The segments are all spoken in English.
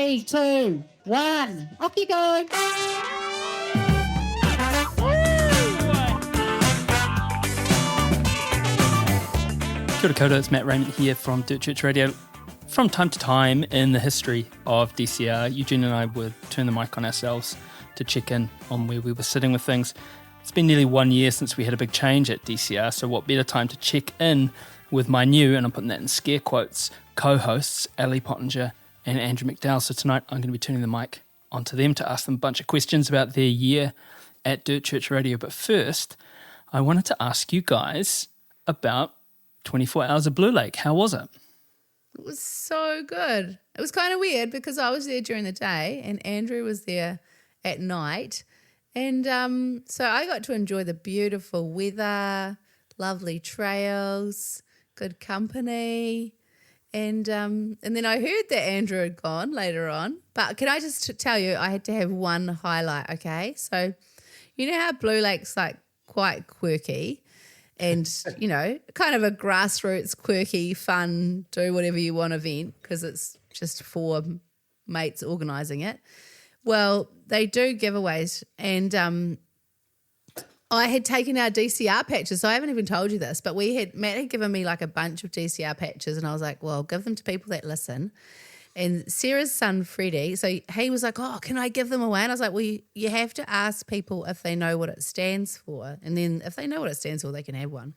3, 2, 1. Off you go. Kia ora koutou, it's Matt Raymond here from Dirt Church Radio. From time to time in the history of DCR, Eugene and I would turn the mic on ourselves to check in on where we were sitting with things. It's been nearly 1 year since we had a big change at DCR, so what better time to check in with my new, and I'm putting that in scare quotes, co-hosts, Ali Pottinger and Andrew McDowell. So tonight I'm going to be turning the mic onto them to ask them a bunch of questions about their year at Dirt Church Radio. But first, I wanted to ask you guys about 24 Hours of Blue Lake. How was it? It was so good. It was kind of weird because I was there during the day and Andrew was there at night. And so I got to enjoy the beautiful weather, lovely trails, good company. And then I heard that Andrew had gone later on. But can I just tell you, I had to have one highlight, okay? So you know how Blue Lake's like quite quirky and, you know, kind of a grassroots, quirky, fun, do whatever you want event because it's just 4 mates organising it. Well, they do giveaways and I had taken our DCR patches, so I haven't even told you this, but Matt had given me like a bunch of DCR patches and I was like, well, I'll give them to people that listen. And Sarah's son, Freddie, so he was like, oh, can I give them away? And I was like, well, you have to ask people if they know what it stands for. And then if they know what it stands for, they can have one.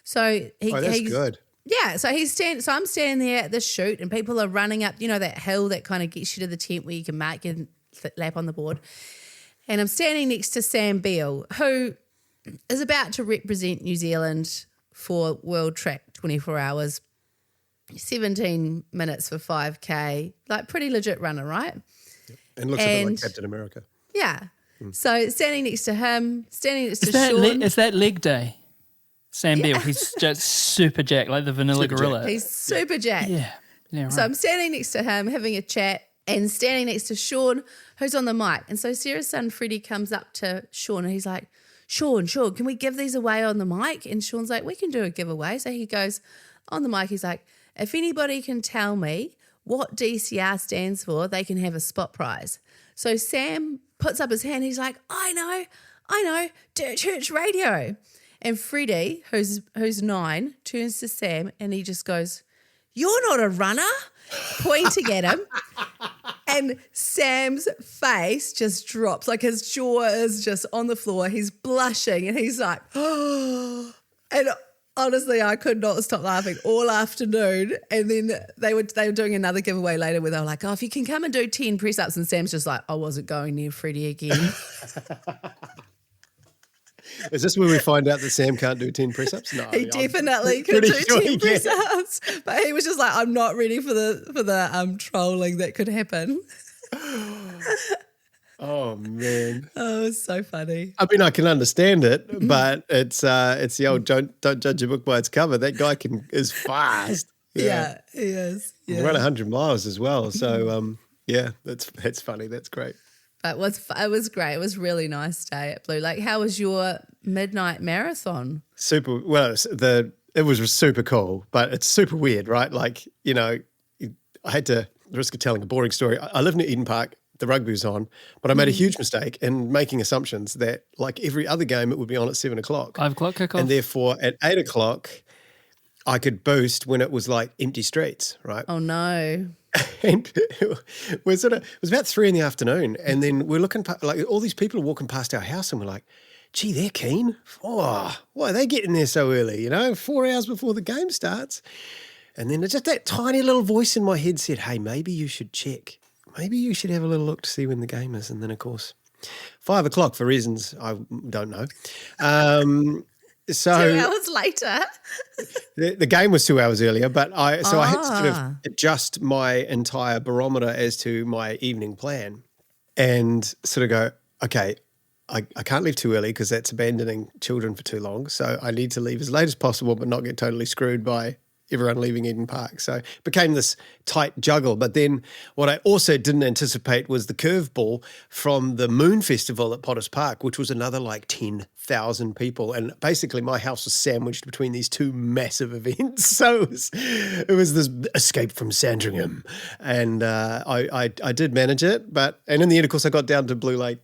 So that's good. Yeah, so so I'm standing there at this shoot and people are running up, you know, that hill that kind of gets you to the tent where you can mark your lap on the board. And I'm standing next to Sam Beale, who is about to represent New Zealand for World Track 24 Hours, 17 minutes for 5K, like pretty legit runner, right? Yep. And looks a bit like Captain America. Yeah. So standing next to him, standing next to Sean. Is that leg day? Sam Beale, he's just super jacked, like the vanilla Super gorilla. jacked. He's super jacked. Yeah, right. So I'm standing next to him, having a chat, and standing next to Sean, who's on the mic. And so Sarah's son, Freddie, comes up to Sean and he's like, Sean, can we give these away on the mic? And Sean's like, we can do a giveaway. So he goes on the mic, he's like, if anybody can tell me what DCR stands for, they can have a spot prize. So Sam puts up his hand, he's like, I know, Dirt Church Radio. And Freddie, who's 9, turns to Sam and he just goes, you're not a runner, pointing at him. And Sam's face just drops, like his jaw is just on the floor. He's blushing and he's like, oh. And honestly, I could not stop laughing all afternoon. And then they were doing another giveaway later where they were like, oh, if you can come and do 10 press-ups. And Sam's just like, I wasn't going near Freddie again. Is this where we find out that Sam can't do 10 press-ups? No. He definitely could do 10 press-ups. But he was just like, I'm not ready for the trolling that could happen. Oh, man. Oh, it was so funny. I mean, I can understand it, but it's the old don't judge a book by its cover. That guy is fast. Yeah, he is. Yeah. He run 100 miles as well. So, yeah, that's funny. That's great. But it was great. It was a really nice day at Blue Lake. How was your midnight marathon? Super. Well, it was super cool, but it's super weird, right? Like, you know, I had to risk of telling a boring story. I live near Eden Park. The rugby was on, but I made a huge mistake in making assumptions that, like every other game, it would be on at 7 o'clock. 5 o'clock kickoff. And therefore, at 8 o'clock, I could boost when it was like empty streets, right? Oh, no. And it was about 3 PM, and then we're looking like all these people are walking past our house, and we're like, "Gee, they're keen. Oh, why are they getting there so early? You know, 4 hours before the game starts." And then just that tiny little voice in my head said, "Hey, maybe you should check. Maybe you should have a little look to see when the game is." And then, of course, 5 o'clock for reasons I don't know. So 2 hours later. the game was 2 hours earlier, but I had to sort of adjust my entire barometer as to my evening plan and sort of go, okay, I can't leave too early because that's abandoning children for too long. So I need to leave as late as possible but not get totally screwed by everyone leaving Eden Park. So it became this tight juggle. But then what I also didn't anticipate was the curveball from the Moon Festival at Potters Park, which was another like 10,000 people. And basically my house was sandwiched between these two massive events. So it was this escape from Sandringham. And I did manage it. And in the end, of course, I got down to Blue Lake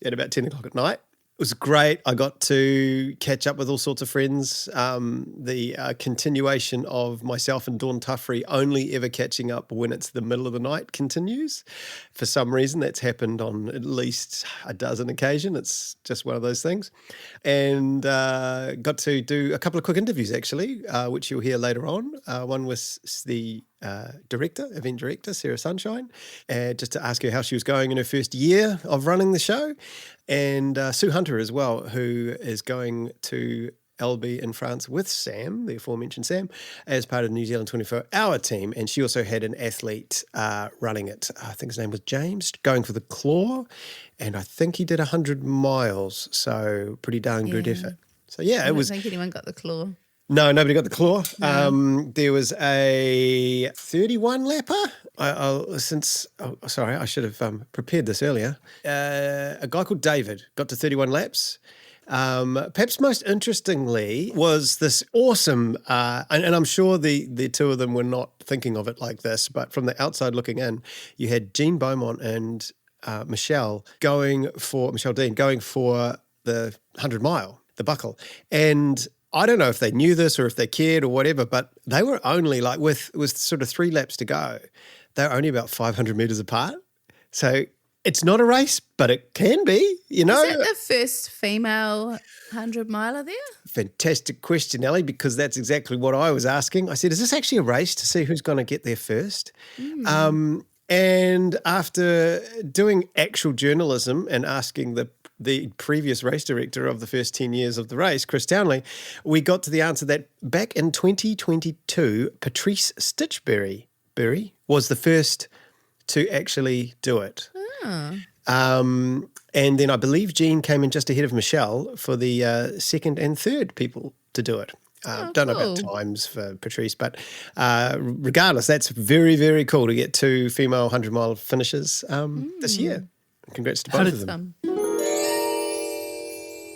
at about 10 o'clock at night. It was great. I got to catch up with all sorts of friends. The continuation of myself and Dawn Tuffrey only ever catching up when it's the middle of the night continues. For some reason, that's happened on at least a dozen occasions. It's just one of those things. And got to do a couple of quick interviews, actually, which you'll hear later on. One was the event director, Sarah Sunshine, just to ask her how she was going in her first year of running the show. And Sue Hunter as well, who is going to LB in France with Sam, the aforementioned Sam, as part of the New Zealand 24-hour team. And she also had an athlete running it. I think his name was James, going for the Claw. And I think he did 100 miles. So pretty darn good effort. So yeah, I don't think anyone got the Claw. No, nobody got the Claw. No. There was a 31 lapper. Sorry, I should have prepared this earlier. A guy called David got to 31 laps. Perhaps most interestingly was this awesome, and I'm sure the two of them were not thinking of it like this, but from the outside looking in, you had Jean Beaumont and Michelle Dean going for the 100 mile, the buckle. And I don't know if they knew this or if they cared or whatever, but they were only like with sort of 3 laps to go, they were only about 500 meters apart. So it's not a race, but it can be, you know. Is that the first female 100 miler there? Fantastic question, Ellie, because that's exactly what I was asking. I said, is this actually a race to see who's going to get there first? And after doing actual journalism and asking the previous race director of the first 10 years of the race, Chris Townley, we got to the answer that back in 2022, Patrice Stitchberry was the first to actually do it. And then I believe Jean came in just ahead of Michelle for the second and third people to do it. Don't know about times for Patrice, but regardless, that's very, very cool to get 2 female 100-mile finishers this year. Congrats to both of them.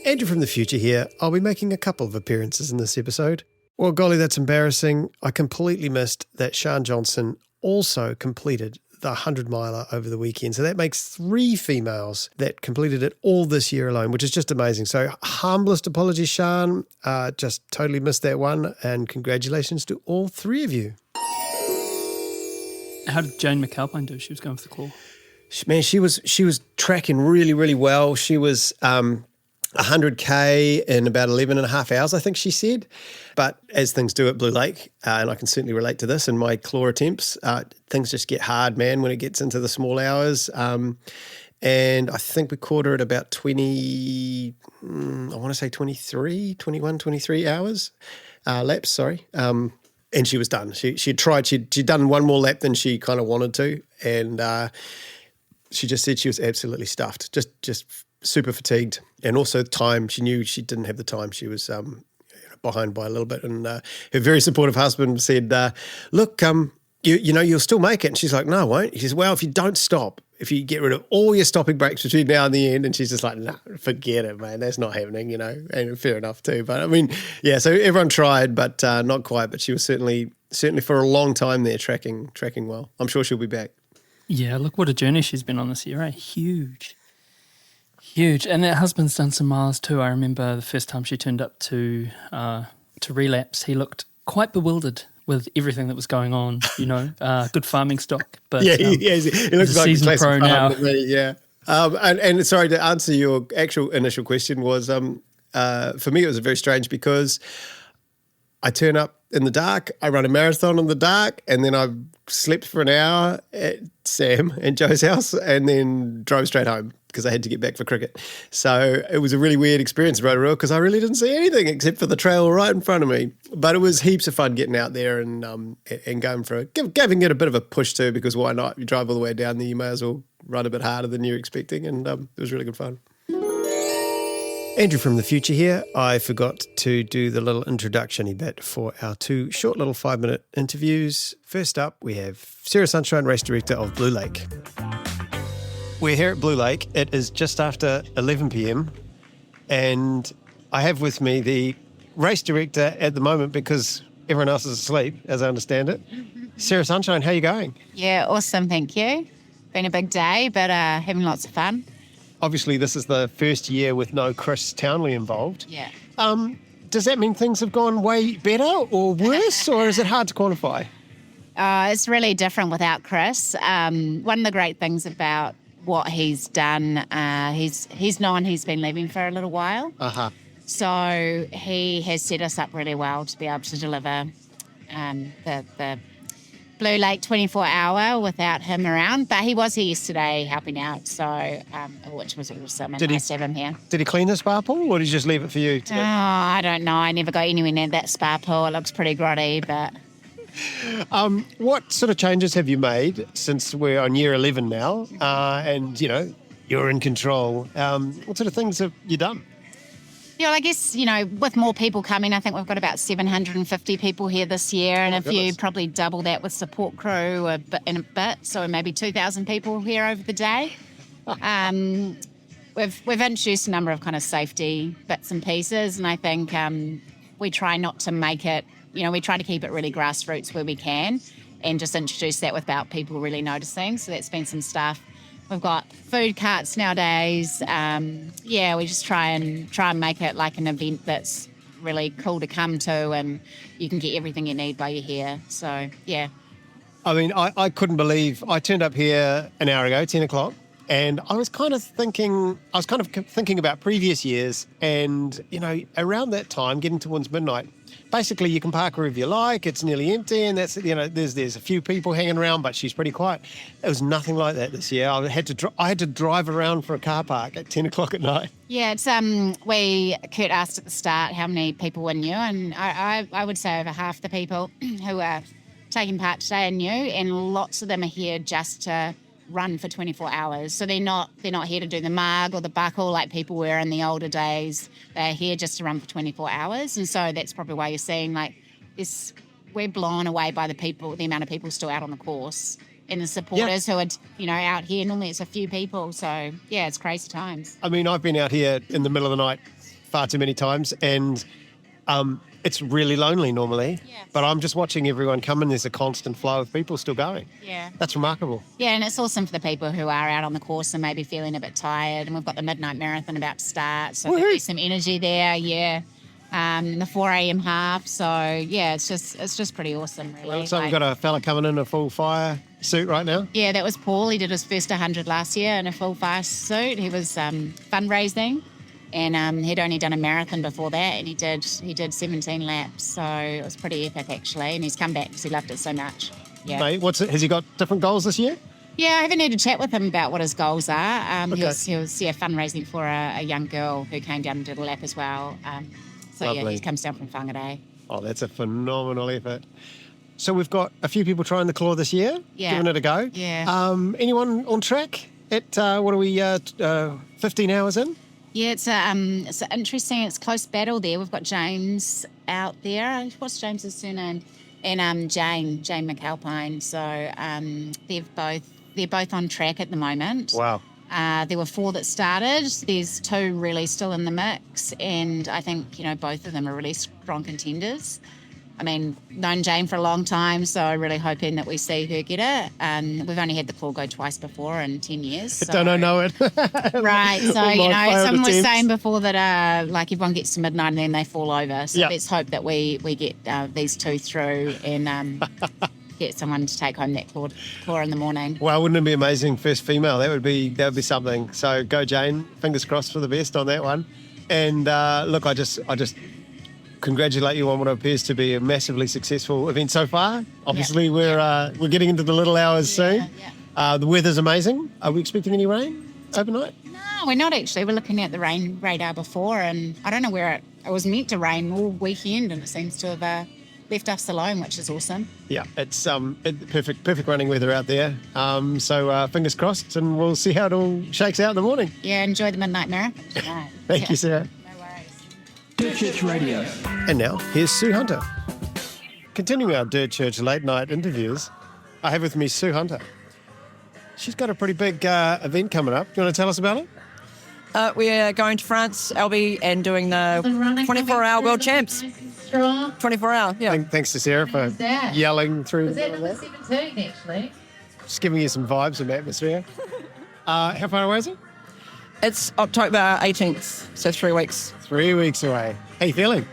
Andrew from the future here. I'll be making a couple of appearances in this episode. Well, golly, that's embarrassing. I completely missed that Sian Johnson also completed the 100-miler over the weekend. So that makes 3 females that completed it all this year alone, which is just amazing. So humblest apologies, Sian. Just totally missed that one. And congratulations to all 3 of you. How did Jane McAlpine do? She was going for the Claw. Man, she was tracking really, really well. She was 100K in about 11 and a half hours, I think she said. But as things do at Blue Lake, and I can certainly relate to this in my claw attempts, things just get hard, man, when it gets into the small hours. And I think we caught her at about 23 hours, laps, sorry. And she was done. She'd done one more lap than she kind of wanted to. And she just said she was absolutely stuffed, just super fatigued, and also time. She knew she didn't have the time. She was behind by a little bit, and her very supportive husband said, "Look, you'll still make it." And she's like, "No, I won't." He says, "Well, if you don't stop, if you get rid of all your stopping breaks between now and the end," and she's just like, "No, forget it, man. That's not happening," And fair enough too. But I mean, yeah. So everyone tried, but not quite. But she was certainly for a long time there tracking well. I'm sure she'll be back. Yeah, look what a journey she's been on this year, eh? Huge. And her husband's done some miles too. I remember the first time she turned up to relapse, he looked quite bewildered with everything that was going on, good farming stock. But he looks like a seasoned pro now. Yeah. And sorry, to answer your actual initial question was, for me it was very strange because I turn up in the dark, I run a marathon in the dark, and then I slept for an hour at Sam and Joe's house and then drove straight home because I had to get back for cricket. So it was a really weird experience, Rotorua, because I really didn't see anything except for the trail right in front of me. But it was heaps of fun getting out there and going for giving it a bit of a push too, because why not? You drive all the way down there, you may as well run a bit harder than you're expecting, and it was really good fun. Andrew from the future here. I forgot to do the little introduction-y bit for our two short little 5-minute interviews. First up, we have Sarah Sunshine, race director of Blue Lake. We're here at Blue Lake. It is just after 11 p.m. and I have with me the race director at the moment because everyone else is asleep, as I understand it. Sarah Sunshine, how are you going? Yeah, awesome, thank you. Been a big day, but having lots of fun. Obviously, this is the first year with no Chris Townley involved. Yeah. Does that mean things have gone way better or worse, or is it hard to quantify? It's really different without Chris. One of the great things about what he's done, he's known he's been leaving for a little while. Uh-huh. So he has set us up really well to be able to deliver the Blue Lake 24-hour without him around. But he was here yesterday helping out, so which was awesome. And nice to have him here. Did he clean the spa pool, or did he just leave it for you to do? Oh, I don't know. I never got anywhere near that spa pool. It looks pretty grotty, but... What sort of changes have you made since we're on year 11 now, and, you're in control? What sort of things have you done? Yeah, well, I guess, with more people coming, I think we've got about 750 people here this year. And if you probably double that with support crew in a bit, so maybe 2,000 people here over the day. We've introduced a number of kind of safety bits and pieces. And I think we try not to make it, we try to keep it really grassroots where we can and just introduce that without people really noticing. So that's been some stuff. We've got food carts nowadays. We just try and make it like an event that's really cool to come to, and you can get everything you need while you're here. So, yeah. I mean, I couldn't believe I turned up here an hour ago, 10 o'clock, and I was kind of thinking about previous years, and, around that time, getting towards midnight, basically you can park wherever you like, it's nearly empty, and that's, there's a few people hanging around, but she's pretty quiet. It was nothing like that this year. I had to drive around for a car park at 10 o'clock at night. Yeah, it's Kurt asked at the start how many people were new, and I would say over half the people who are taking part today are new, and lots of them are here just to run for 24 hours. So they're not here to do the mug or the buckle like people were in the older days. They're here just to run for 24 hours. And so that's probably why you're seeing this, we're blown away by the amount of people still out on the course and the supporters who are, out here. Normally it's a few people. So yeah, it's crazy times. I mean, I've been out here in the middle of the night far too many times, and it's really lonely normally, but I'm just watching everyone come and there's a constant flow of people still going. Yeah. That's remarkable. Yeah, and it's awesome for the people who are out on the course and maybe feeling a bit tired. And we've got the midnight marathon about to start, so there'll be some energy there, the 4 a.m. half. So, yeah, it's just pretty awesome, really. Well, so we've got a fella coming in a full fire suit right now? Yeah, that was Paul. He did his first 100 last year in a full fire suit. He was fundraising. And he'd only done a marathon before that, and he did 17 laps, so it was pretty epic actually. And he's come back because he loved it so much. Yeah. Mate, has he got different goals this year? Yeah, I haven't had a chat with him about what his goals are. Okay. He was fundraising for a young girl who came down and did a lap as well. Lovely. He comes down from Whangarei. Oh, that's a phenomenal effort. So we've got a few people trying the claw this year, giving it a go. Yeah. Anyone on track at 15 hours in? Yeah, it's interesting. It's close battle there. We've got James out there. What's James's surname? And Jane McAlpine. So they're both on track at the moment. Wow. There were 4 that started. There's 2 really still in the mix, and I think both of them are really strong contenders. I mean, known Jane for a long time, so really hoping that we see her get it. We've only had the claw go twice before in 10 years. So. Don't I know it? Right, so, someone was saying before that, everyone gets to midnight and then they fall over. So let's hope that we get these 2 through and get someone to take home that claw in the morning. Well, wouldn't it be amazing? First female, that would be something. So go, Jane. Fingers crossed for the best on that one. And look, I just congratulate you on what appears to be a massively successful event so far. Obviously, we're getting into the little hours soon. The weather's amazing. Are we expecting any rain overnight? No, we're not actually. We're looking at the rain radar before, and I don't know where it was meant to rain all weekend, and it seems to have left us alone, which is awesome. Yeah, it's perfect running weather out there. So fingers crossed, and we'll see how it all shakes out in the morning. Yeah, enjoy the midnight marathon. Thank you, Sarah. No Dirt Church Radio. And now, here's Sue Hunter. Continuing our Dirt Church late night interviews, I have with me Sue Hunter. She's got a pretty big event coming up. Do you want to tell us about it? We're going to France, Albie, and doing the 24-hour world champs. 24-hour, yeah. Thanks to Sarah for yelling through. Was that number 17, actually? Just giving you some vibes, some atmosphere. How far away is it? It's October 18th, so 3 weeks. 3 weeks away. How you feeling?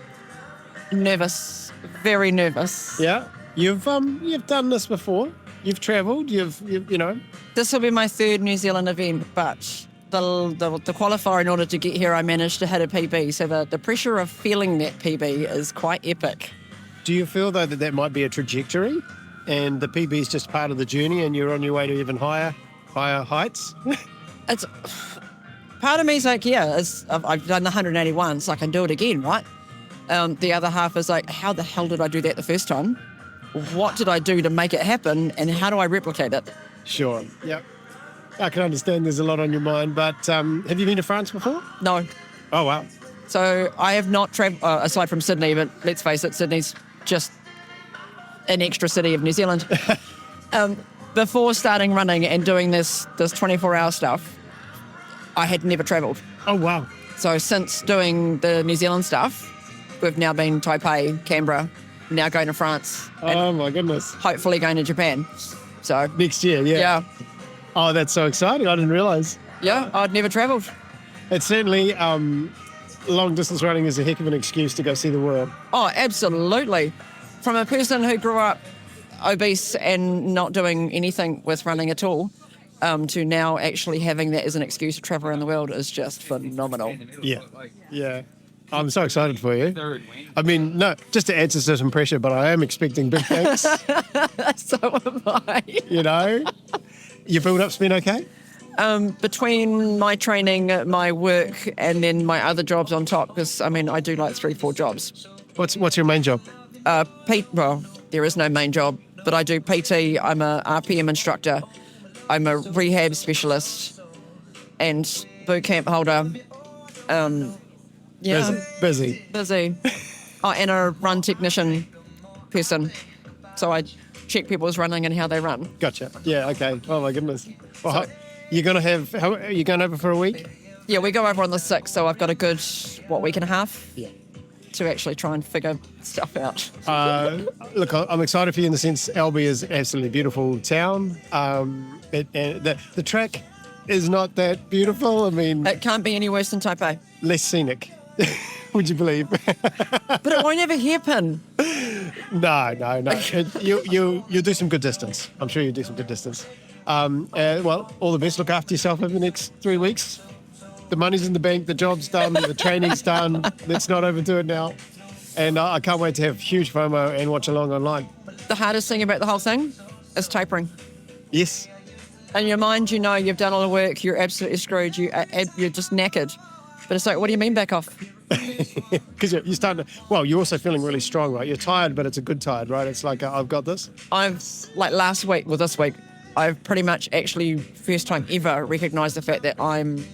Nervous, very nervous. Yeah. You've done this before. You've travelled. You've you know. This will be my third New Zealand event, but the qualifier, in order to get here, I managed to hit a PB. So the pressure of feeling that PB is quite epic. Do you feel though that might be a trajectory, and the PB is just part of the journey, and you're on your way to even higher heights? It's part of me is like, yeah, I've done the 181, so I can do it again, right? The other half is like, how the hell did I do that the first time? What did I do to make it happen, and how do I replicate it? Sure. Yep. I can understand there's a lot on your mind, but have you been to France before? No. Oh, wow. So I have not travelled, aside from Sydney, but let's face it, Sydney's just an extra city of New Zealand. Before starting running and doing this 24-hour stuff, I had never travelled. Oh, wow. So since doing the New Zealand stuff, we've now been Taipei, Canberra, now going to France. Oh, my goodness. Hopefully going to Japan. So Next year, yeah. yeah, Oh, that's so exciting. I didn't realise. yeah, I'd never travelled. It's certainly long-distance running is a heck of an excuse to go see the world. Oh, absolutely. From a person who grew up obese and not doing anything with running at all, to now actually having that as an excuse to travel around the world is just phenomenal. Yeah. Yeah. I'm so excited for you. I mean, no, just to add to some pressure, but I am expecting big things. So am I. You know? Your build-up's been okay? Between my training, my work, and then my other jobs on top, because, I mean, I do like 3-4 jobs. What's your main job? Well, there is no main job, but I do PT. I'm a RPM instructor. I'm a rehab specialist and boot camp holder. Yeah, Busy. Oh, and a run technician person. So I check people's running and how they run. Gotcha. Yeah, okay. Oh, my goodness. Well, you're going to have... are you going over for a week? Yeah, we go over on the 6th, so I've got a good, week and a half to actually try and figure stuff out. Look, I'm excited for you in the sense Albi is an absolutely beautiful town. The track is not that beautiful. I mean... It can't be any worse than Taipei. Less scenic, would you believe? But it won't ever happen. No. You'll do some good distance. I'm sure you'll do some good distance. Well, all the best. Look after yourself over the next 3 weeks. The money's in the bank, the job's done, the training's done. Let's not overdo it now. And I can't wait to have huge FOMO and watch along online. The hardest thing about the whole thing is tapering. Yes. In your mind, you know you've done all the work, you're absolutely screwed, you're just knackered. But it's like, what do you mean back off? Because you're starting to... Well, you're also feeling really strong, right? You're tired, but it's a good tired, right? It's like, I've got this. This week, I've pretty much actually, first time ever, recognised the fact that I'm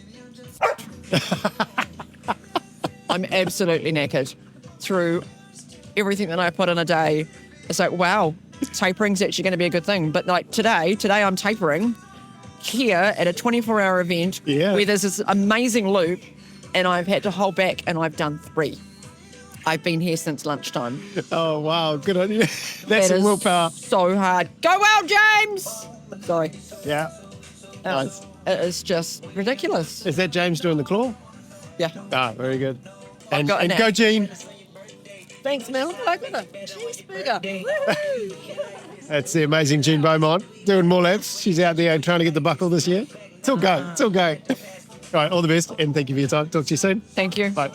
absolutely knackered through everything that I put in a day. It's like, wow, tapering's actually going to be a good thing. But like today I'm tapering here at a 24-hour event where there's this amazing loop, and I've had to hold back, and I've done 3. I've been here since lunchtime. Oh, wow. Good on you. That's some willpower. So hard. Go well, James! Sorry. Yeah. Nice. It is just ridiculous. Is that James doing the claw? Yeah. Ah, very good. And got an go, Gene. Thanks, man. I got a cheeseburger. Woo-hoo. That's the amazing Jean Beaumont doing more laps. She's out there trying to get the buckle this year. It's all go. It's all go. All right, all the best, and thank you for your time. Talk to you soon. Thank you. Bye.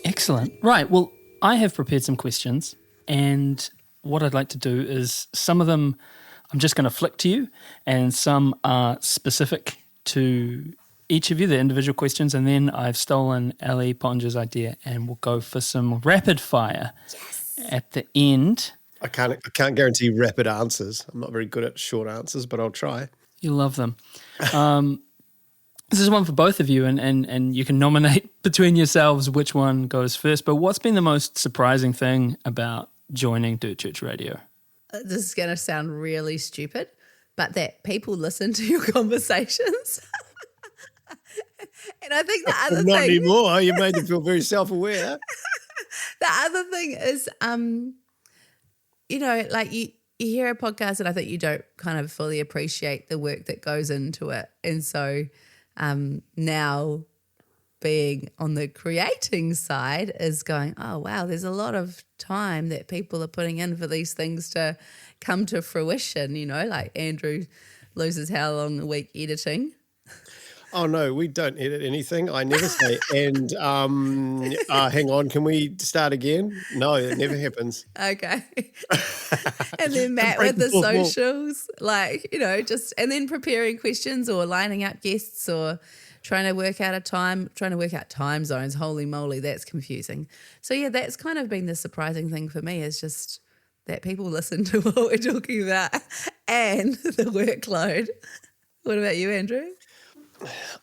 Excellent. Right. Well, I have prepared some questions, and what I'd like to do is some of them I'm just going to flick to you, and some are specific to each of you, the individual questions, and then I've stolen Ali Ponger's idea, and we'll go for some rapid fire at the end. I can't guarantee rapid answers. I'm not very good at short answers, but I'll try. You love them. This is one for both of you, and you can nominate between yourselves which one goes first. But what's been the most surprising thing about joining Dirt Church Radio? This is going to sound really stupid, but that people listen to your conversations. And I think the other Not thing, anymore. You made them feel very self-aware. the other thing is, like you hear a podcast and I think you don't kind of fully appreciate the work that goes into it. And so now being on the creating side is going, oh, wow, there's a lot of time that people are putting in for these things to come to fruition, like Andrew loses how long a week editing. Oh, no, we don't edit anything. I never say, and hang on, can we start again? No, it never happens. Okay. And then Matt with the socials, and then preparing questions or lining up guests or trying to work out time zones. Holy moly, that's confusing. So, yeah, that's kind of been the surprising thing for me is just that people listen to what we're talking about and the workload. What about you, Andrew?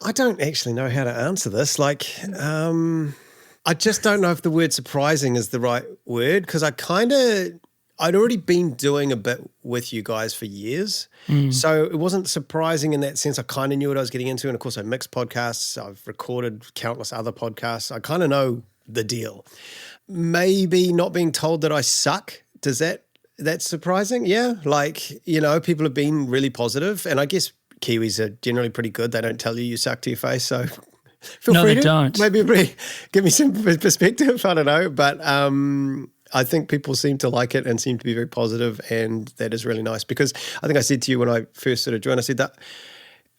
I don't actually know how to answer this. I just don't know if the word surprising is the right word because I'd already been doing a bit with you guys for years. So it wasn't surprising in that sense. I kind of knew what I was getting into. And of course I mix podcasts. I've recorded countless other podcasts. I kind of know the deal. Maybe not being told that I suck. That's surprising? Yeah. People have been really positive and I guess Kiwis are generally pretty good. They don't tell you suck to your face. So feel free to don't. Maybe give me some perspective. I don't know. But I think people seem to like it and seem to be very positive, and that is really nice because I think I said to you when I first sort of joined, I said that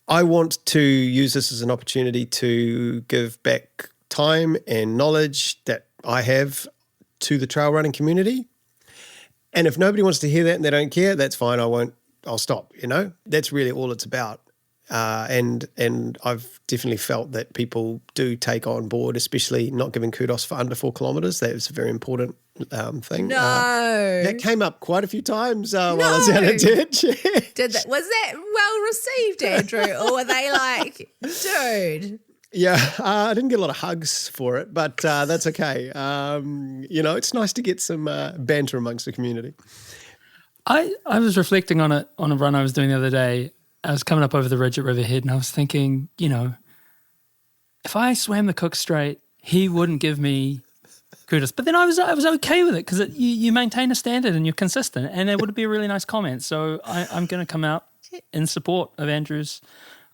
I want to use this as an opportunity to give back time and knowledge that I have to the trail running community. And if nobody wants to hear that and they don't care, that's fine. I'll stop, That's really all it's about. And I've definitely felt that people do take on board, especially not giving kudos for under 4 kilometres. That is a very important thing. No. That came up quite a few times while I was down at church. Was that well received, Andrew? Or were they like, dude? Yeah, I didn't get a lot of hugs for it, but that's okay. It's nice to get some banter amongst the community. I was reflecting on a run I was doing the other day. I was coming up over the ridge at Riverhead and I was thinking, if I swam the Cook Strait, he wouldn't give me kudos. But then I was okay with it because you maintain a standard and you're consistent and it would be a really nice comment. So I'm going to come out in support of Andrew's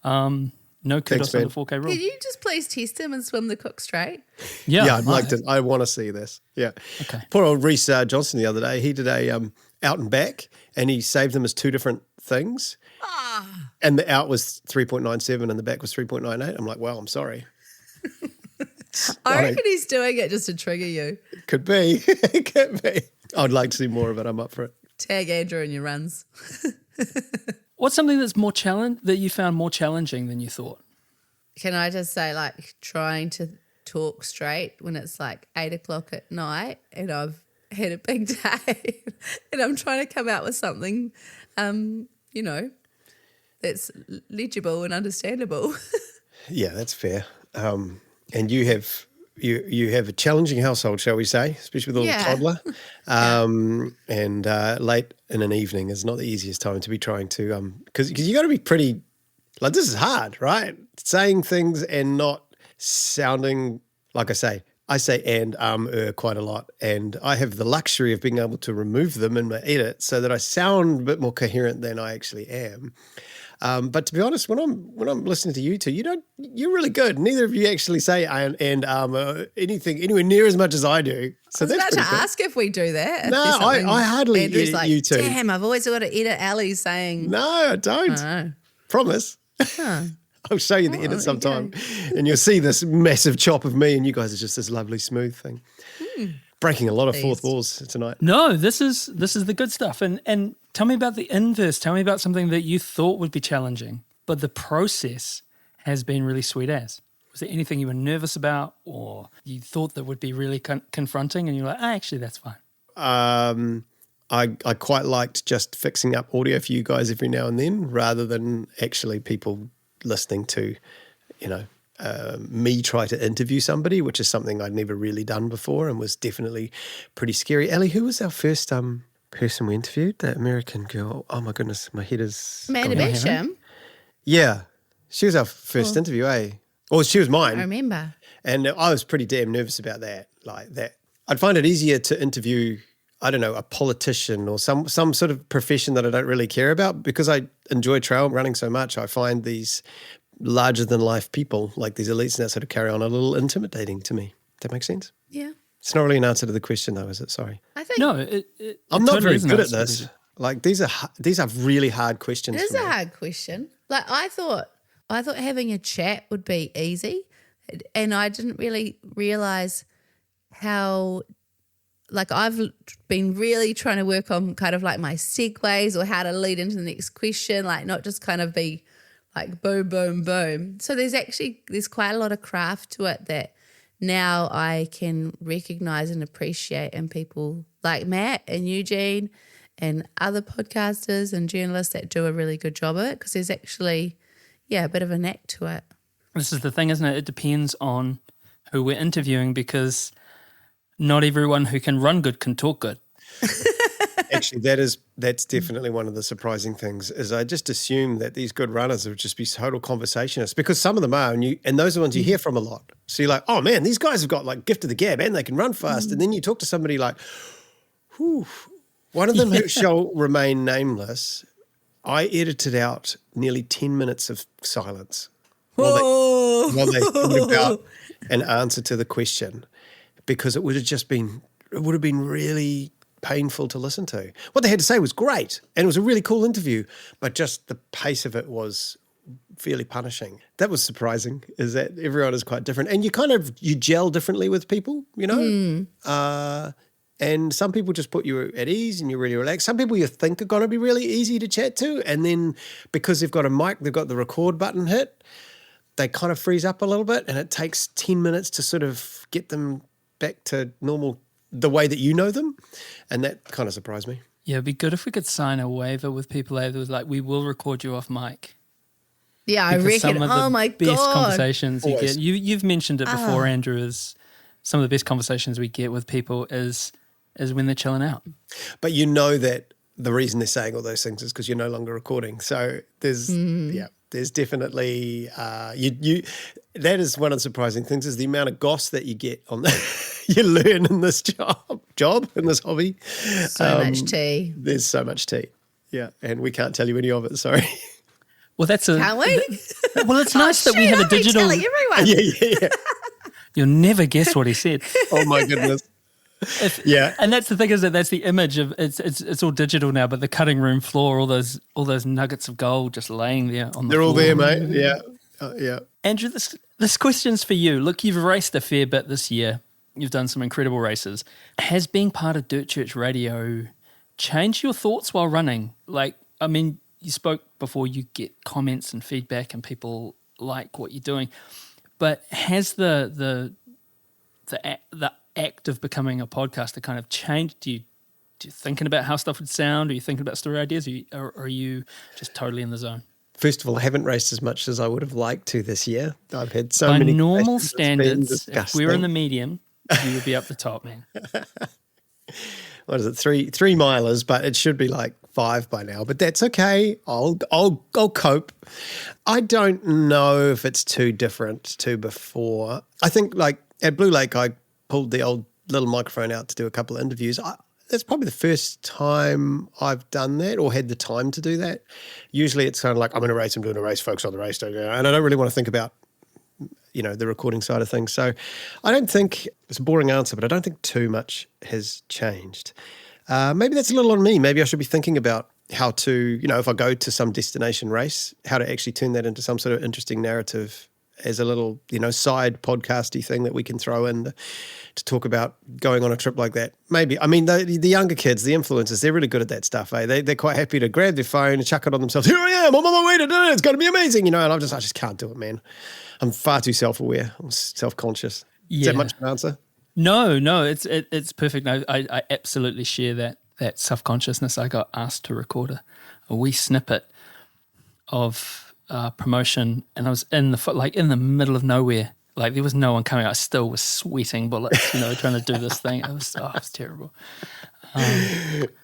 no kudos on the 4K rule. Can you just please test him and swim the Cook Strait? Yeah, I'd like to. I want to see this. Yeah. Okay. Poor old Reece Johnson the other day, he did a out and back and he saved them as two different things. And the out was 3.97 and the back was 3.98. I'm like, well, I'm sorry. I reckon he's doing it just to trigger you. Could be. It could be. I'd like to see more of it. I'm up for it. Tag Andrew in your runs. What's something that's that you found more challenging than you thought? Can I just say, trying to talk straight when it's 8:00 at night and I've had a big day and I'm trying to come out with something, that's legible and understandable. Yeah, that's fair. And you have a challenging household, shall we say, especially with a little toddler. And late in an evening is not the easiest time to be trying to because you got to be pretty this is hard, right? Saying things and not sounding like I say and quite a lot, and I have the luxury of being able to remove them in my edit so that I sound a bit more coherent than I actually am. But to be honest, when I'm listening to you two, you're really good. Neither of you actually say and anything anywhere near as much as I do. So I was about to ask if we do that. No, I hardly Andrew's edit you two. Damn, I've always got to edit Ali saying. No, I don't. Oh. Promise. Huh. I'll show you the edit sometime, and you'll see this massive chop of me, and you guys are just this lovely smooth thing. Breaking a lot of fourth walls tonight. No, this is the good stuff. And tell me about the inverse. Tell me about something that you thought would be challenging, but the process has been really sweet as. Was there anything you were nervous about or you thought that would be really confronting and you're like, actually, that's fine? I quite liked just fixing up audio for you guys every now and then rather than actually people listening to, me try to interview somebody, which is something I'd never really done before and was definitely pretty scary. Ellie, who was our first person we interviewed? That American girl. Oh my goodness, my head is Amanda gone. Basham. Yeah, she was our first interview, eh? Or she was mine. I remember. And I was pretty damn nervous about that. Like that, I'd find it easier to interview, I don't know, a politician or some sort of profession that I don't really care about, because I enjoy trail running so much. I find these larger than life people, like these elites and that sort of carry on, a little intimidating to me. Does that make sense? Yeah. It's not really an answer to the question, though, is it? Sorry. I think No, I'm not totally very good at this. Like these are really hard questions. it is for a me. hard question. Like I thought having a chat would be easy, and I didn't really realize how. Like I've been really trying to work on kind of like my segues or how to lead into the next question, like not just kind of be like boom, boom, boom. So there's quite a lot of craft to it that now I can recognize and appreciate in people like Matt and Eugene and other podcasters and journalists that do a really good job of it, because there's actually, a bit of a knack to it. This is the thing, isn't it? It depends on who we're interviewing, because not everyone who can run good can talk good. Actually, that's definitely one of the surprising things. Is I just assume that these good runners would just be total conversationists, because some of them are, and those are the ones you hear from a lot. So you're like, oh man, these guys have got like gift of the gab and they can run fast. And then you talk to somebody like, whew. One of them who shall remain nameless, I edited out nearly 10 minutes of silence while they think about an answer to the question, because it would have been really painful to listen to. What they had to say was great, and it was a really cool interview, but just the pace of it was fairly punishing. That was surprising, is that everyone is quite different, and you gel differently with people, and some people just put you at ease and you're really relaxed. Some people you think are going to be really easy to chat to, and then because they've got a mic, they've got the record button hit, they kind of freeze up a little bit, and it takes 10 minutes to sort of get them back to normal, the way that you know them. And that kind of surprised me. Yeah, it'd be good if we could sign a waiver with people that was like, we will record you off mic. Yeah, I reckon. Some of the Oh my best God. conversations you Always. get. You've mentioned it before, Andrew, is some of the best conversations we get with people is when they're chilling out. But you know that the reason they're saying all those things is because you're no longer recording. So there's definitely that is one of the surprising things, is the amount of goss that you get on you learn in this job in this hobby. So much tea. There's so much tea. Yeah, and we can't tell you any of it. Sorry. Well, that's a. Can't we? Well, it's nice that we Shoot, have a I'll be digital. telling everyone. Yeah. You'll never guess what he said. Oh my goodness. Yeah. And that's the thing, is that that's the image of it's all digital now, but the cutting room floor, all those nuggets of gold just laying there on the They're all floor. there, mate. Yeah. Yeah. Andrew, this question's for you. Look, you've raced a fair bit this year. You've done some incredible races. Has being part of Dirt Church Radio changed your thoughts while running? Like, I mean, you spoke before, you get comments and feedback and people like what you're doing, but has the act of becoming a podcaster kind of changed? Do you thinking about how stuff would sound? Are you thinking about story ideas? Or are you just totally in the zone? First of all, I haven't raced as much as I would have liked to this year. I've had so By many. normal races, it's been standards, if disgusting. we were in the medium, you would be up the top, man. What is it? Three milers, but it should be like 5 by now. But that's okay. I'll cope. I don't know if it's too different to before. I think like at Blue Lake, I pulled the old little microphone out to do a couple of interviews. That's probably the first time I've done that or had the time to do that. Usually it's kind of like, I'm in a race, I'm doing a race, focus on the race, and I don't really want to think about, the recording side of things. So I don't think, it's a boring answer, but I don't think too much has changed. Maybe that's a little on me. Maybe I should be thinking about how to, if I go to some destination race, how to actually turn that into some sort of interesting narrative as a little, side podcasty thing that we can throw in to talk about going on a trip like that. Maybe. I mean, the younger kids, the influencers, they're really good at that stuff, eh? They're quite happy to grab their phone and chuck it on themselves. Here I am, I'm on my way to do it. It's going to be amazing, and I just can't do it, man. I'm far too self-aware. I'm self-conscious. Yeah. Is that much of an answer? No, it's perfect. I absolutely share that self-consciousness. I got asked to record a wee snippet of promotion, and I was in the middle of nowhere. Like there was no one coming. I still was sweating bullets, trying to do this thing. It was terrible.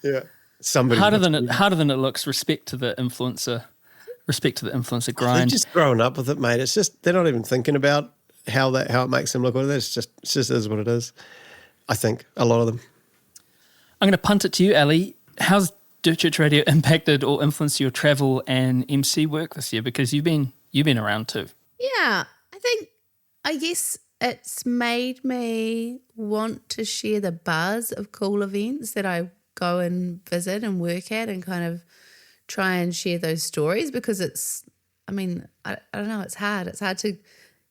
Yeah. Somebody Harder than it looks. Respect to the influencer They've grind. just grown up with it, mate. It's just they're not even thinking about how it makes them look. It's just is what it is. I think a lot of them. I'm going to punt it to you, Ali. How's Dirt Church Radio impacted or influenced your travel and MC work this year? Because you've been around too. Yeah, I guess it's made me want to share the buzz of cool events that I go and visit and work at, and kind of try and share those stories, because I don't know, it's hard. It's hard to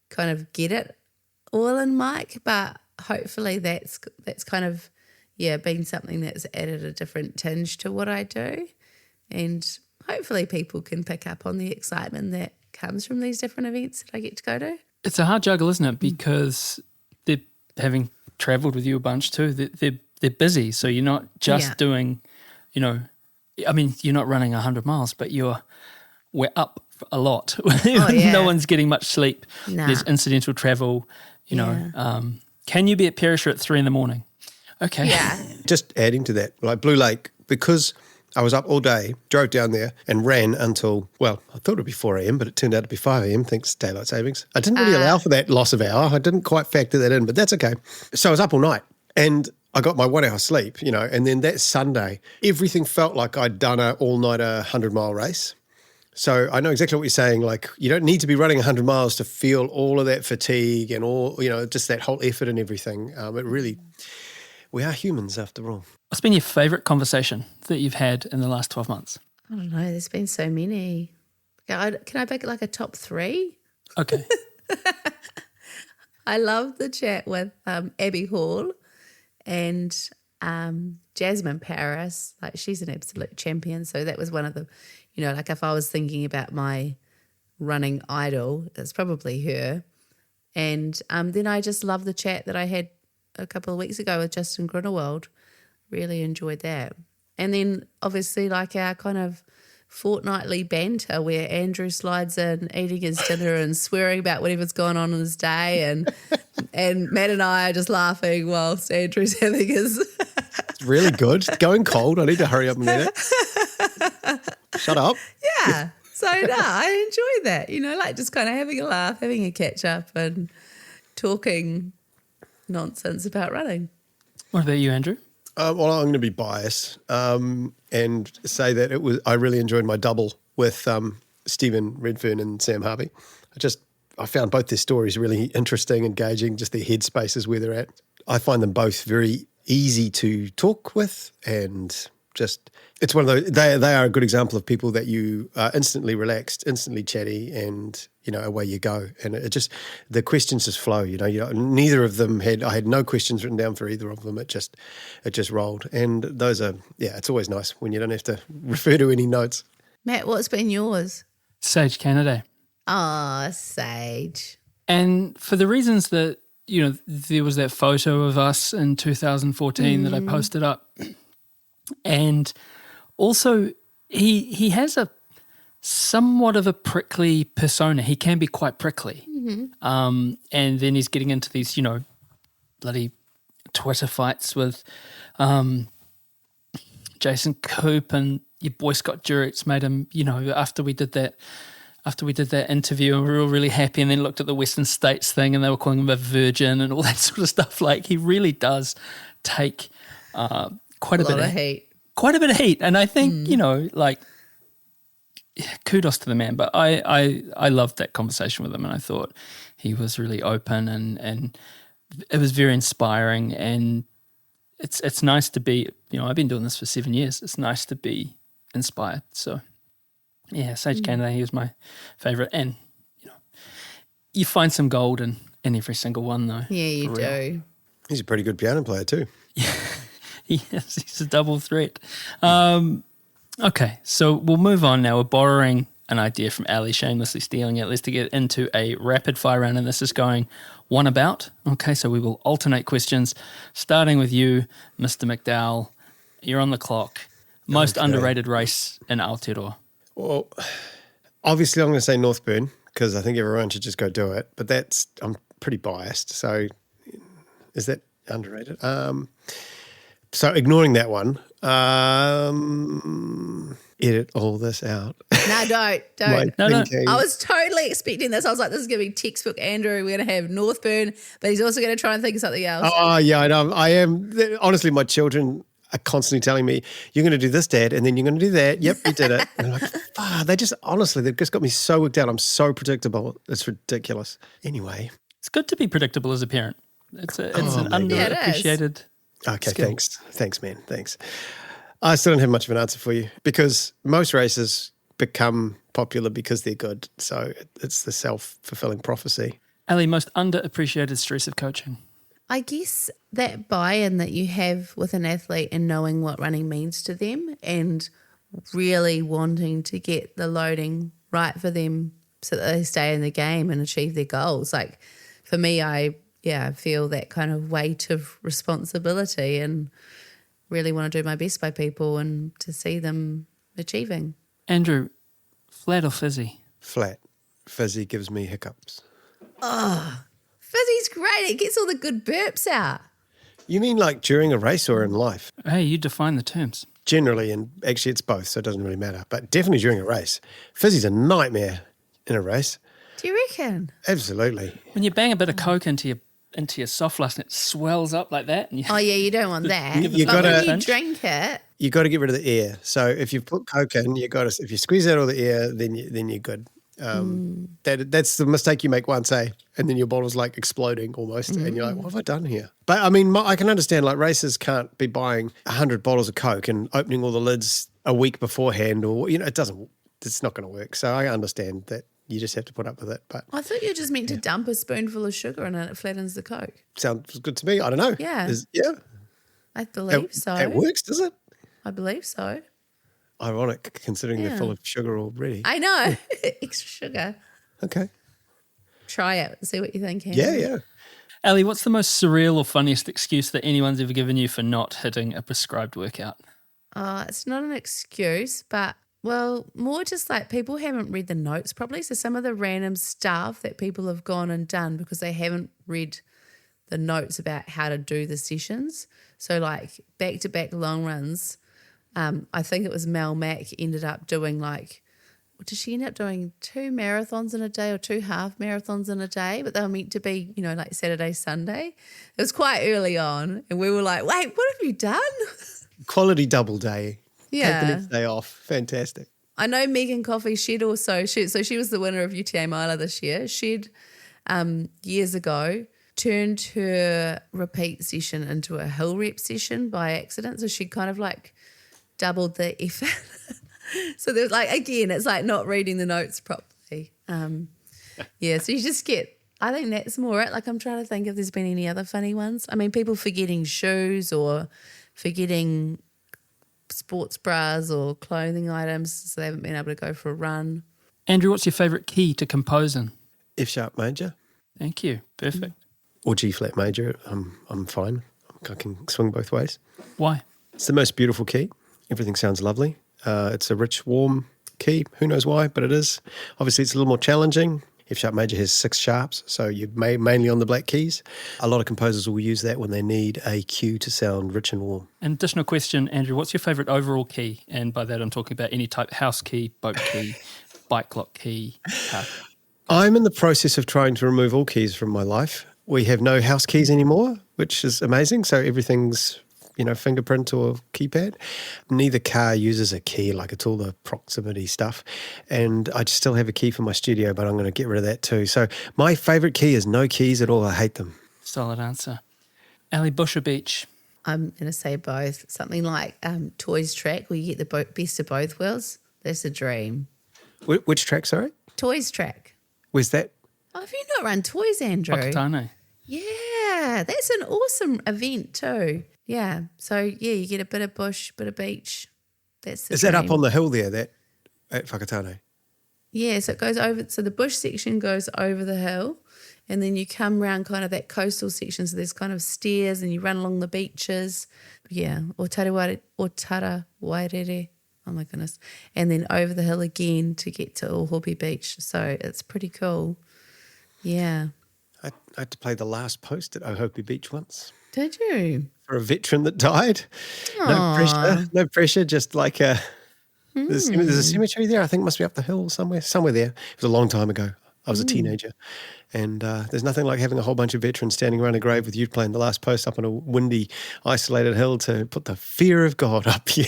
kind of get it all in mic, but hopefully that's kind of, been something that's added a different tinge to what I do. And hopefully people can pick up on the excitement that comes from these different events that I get to go to. It's a hard juggle, isn't it? Because they're having travelled with you a bunch too. They're busy, so you're not just doing, you're not running 100 miles, but we're up a lot. No one's getting much sleep. Nah. There's incidental travel. Can you be at Perisher at 3 a.m? Okay. Yeah. Just adding to that, like Blue Lake, because I was up all day, drove down there and ran until, I thought it would be 4 a.m, but it turned out to be 5 a.m, thanks to daylight savings. I didn't really allow for that loss of hour. I didn't quite factor that in, but that's okay. So I was up all night and I got my 1 hour sleep, and then that Sunday, everything felt like I'd done an all-nighter 100-mile race. So I know exactly what you're saying. Like, you don't need to be running 100 miles to feel all of that fatigue and all, just that whole effort and everything. We are humans after all. What's been your favourite conversation that you've had in the last 12 months? I don't know. There's been so many. Can I pick like a top 3? Okay. I love the chat with Abby Hall and Jasmine Paris. Like, she's an absolute champion. So that was one of the, if I was thinking about my running idol, it's probably her. And then I just love the chat that I had a couple of weeks ago with Justin Grunewald. Really enjoyed that. And then obviously like our kind of fortnightly banter where Andrew slides in eating his dinner and swearing about whatever's going on in his day, and Matt and I are just laughing whilst Andrew's having his... It's really good. It's going cold. I need to hurry up and eat it. Shut up. Yeah. So no, I enjoy that, like just kind of having a laugh, having a catch up and talking nonsense about running. What about you, Andrew? Well, I'm going to be biased and say that I really enjoyed my double with Stephen Redfern and Sam Harvey. I found both their stories really interesting, engaging, just their headspaces where they're at. I find them both very easy to talk with, and just it's one of those. They are a good example of people that you are instantly relaxed, instantly chatty, and away you go. And the questions just flow. Neither of them I had no questions written down for either of them. It just rolled. And those are it's always nice when you don't have to refer to any notes. Matt, what's been yours? Sage Canada. Oh, Sage. And for the reasons that, there was that photo of us in 2014 that I posted up. And also he has a somewhat of a prickly persona. He can be quite prickly. And then he's getting into these, bloody Twitter fights with Jason Coop, and your boy Scott Durex made him, after we did that interview, and we were all really happy, and then looked at the Western States thing and they were calling him a virgin and all that sort of stuff. Like, he really does take quite a bit of heat. Quite a bit of heat. And I think, kudos to the man. But I loved that conversation with him, and I thought he was really open and it was very inspiring. And it's nice to be, I've been doing this for 7 years. It's nice to be inspired. So yeah, Sage Canada, he was my favourite. And, you find some gold in every single one though. Yeah, you do. He's a pretty good piano player too. Yeah, he's a double threat. Okay, so we'll move on now. We're borrowing an idea from Ali, shamelessly stealing it. Let's get into a rapid fire round, and this is going one about. Okay, so we will alternate questions, starting with you, Mr. McDowell. You're on the clock. Most underrated race in Aotearoa. Well, Obviously, I'm going to say Northburn because I think everyone should just go do it. But I'm pretty biased. So is that underrated? So ignoring that one, edit all this out. No, don't. My No, no. thinking- I was totally expecting this. I was like, this is going to be textbook Andrew. We're going to have Northburn, but he's also going to try and think of something else. Oh, yeah, I know. I am. Honestly, my children are constantly telling me, you're going to do this, Dad, and then you're going to do that. Yep, you did it. And I'm like, they've just got me so worked out. I'm so predictable. It's ridiculous. Anyway. It's good to be predictable as a parent. It's an maybe. Yeah, it is. underappreciated Okay, skill. Thanks, man. Thanks. I still don't have much of an answer for you because most races become popular because they're good. So it's the self-fulfilling prophecy. Ali, most underappreciated stress of coaching. I guess that buy-in that you have with an athlete and knowing what running means to them and really wanting to get the loading right for them so that they stay in the game and achieve their goals. Like for me, I feel that kind of weight of responsibility and really want to do my best by people and to see them achieving. Andrew, flat or fizzy? Flat. Fizzy gives me hiccups. Fizzy's great. It gets all the good burps out. You mean like during a race or in life? Hey, you define the terms. Generally, and actually it's both, so it doesn't really matter. But definitely during a race. Fizzy's a nightmare in a race. Do you reckon? Absolutely. When you bang a bit of Coke into your soft flask and it swells up like that. And Oh, yeah, you don't want that. You But gotta- when you drink it, You got to get rid of the air. So if you put Coke in, if you squeeze out all the air, then you're good. That's the mistake you make once, eh? And then your bottle's like exploding almost, and you're like, "What have I done here?" But I mean, I can understand like racers can't be buying 100 bottles of Coke and opening all the lids a week beforehand, or it's not going to work. So I understand that you just have to put up with it. But I thought you were just meant to dump a spoonful of sugar in and it flattens the Coke. sounds good to me. I don't know. Yeah. I believe so. It works, does it? I believe so. Ironic, considering they're Yeah. full of sugar already. I know. Extra sugar. Okay. Try it and see what you think. Yeah, Henry. yeah. Ali, what's the most surreal or funniest excuse that anyone's ever given you for not hitting a prescribed workout? It's not an excuse, but, well, more just like people haven't read the notes properly. So some of the random stuff that people have gone and done because they haven't read the notes about how to do the sessions. So like back-to-back long runs, I think it was Mel Mack ended up doing did she end up doing 2 marathons in a day or 2 half marathons in a day? But they were meant to be, like Saturday, Sunday. It was quite early on. And we were like, wait, what have you done? Quality double day. Take the Yeah. next day off. Fantastic. I know Megan Coffey, she was the winner of UTA Mila this year. She'd, years ago, turned her repeat session into a hill rep session by accident. So she kind of doubled the effort. So there's again, it's like not reading the notes properly. So you just I think that's more it. I'm trying to think if there's been any other funny ones. I mean, people forgetting shoes or forgetting sports bras or clothing items, so they haven't been able to go for a run. Andrew, what's your favourite key to composing? F sharp major Thank you. Perfect. or G flat major. I'm fine. I can swing both ways. Why? It's the most beautiful key. Everything sounds lovely. It's a rich, warm key. Who knows why, but it is. Obviously, it's a little more challenging. F sharp major has 6 sharps, so you're mainly on the black keys. A lot of composers will use that when they need a cue to sound rich and warm. An additional question, Andrew, what's your favourite overall key? And by that I'm talking about any type, house key, boat key, bike lock key. I'm in the process of trying to remove all keys from my life. We have no house keys anymore, which is amazing. So everything's, fingerprint or keypad. Neither car uses a key, it's all the proximity stuff. And I just still have a key for my studio, but I'm going to get rid of that too. So my favourite key is no keys at all. I hate them. Solid answer. Ali, bush or beach? I'm going to say both. Something like Toys Track, where you get the best of both worlds. That's a dream. Which track, sorry? Toys Track. Where's that? Oh, have you not run Toys, Andrew? Whakatane. Yeah, that's an awesome event too. Yeah, so you get a bit of bush, bit of beach. That's the Is that up dream. on the hill there, at Whakatane? Yeah, so it goes over. So the bush section goes over the hill, and then you come around kind of that coastal section. So there's kind of stairs, and you run along the beaches. Yeah, or Tara Wairere. Oh my goodness. And then over the hill again to get to Ohopi Beach. So it's pretty cool. Yeah. I had to play the last post at Ohopi Beach once Did you? for a veteran that died. Aw. No pressure, just like there's a cemetery there. I think it must be up the hill somewhere there. It was a long time ago. I was a teenager. And there's nothing like having a whole bunch of veterans standing around a grave with you playing the last post up on a windy, isolated hill to put the fear of God up you.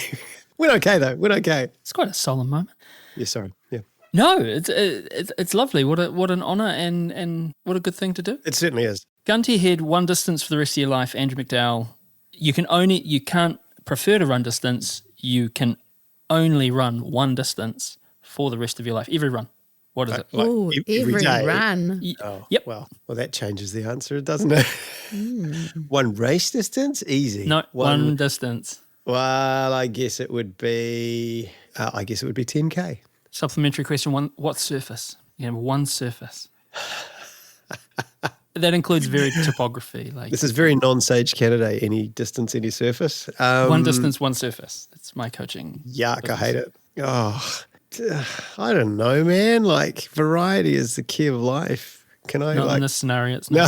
Went okay, though. Went okay. It's quite a solemn moment. Yeah, sorry. Yeah. No, it's lovely. What an honour and what a good thing to do. It certainly is. Gun to your head, one distance for the rest of your life, Andrew McDowell. You can't prefer to run distance. You can only run one distance for the rest of your life. Every run. What is it? Like Oh, every day. run. Oh, Yep. Well, that changes the answer, doesn't it? One race distance? Easy. No, one distance. Well, I guess it would be 10K. Supplementary question one, what surface? You have one surface. That includes very topography. Like This is very non-Sage candidate. Any distance, any surface. one distance, one surface. That's my coaching. Yuck, I hate it. Oh, I don't know, man. Like, variety is the key of life. Can I, Not in this scenario, it's no.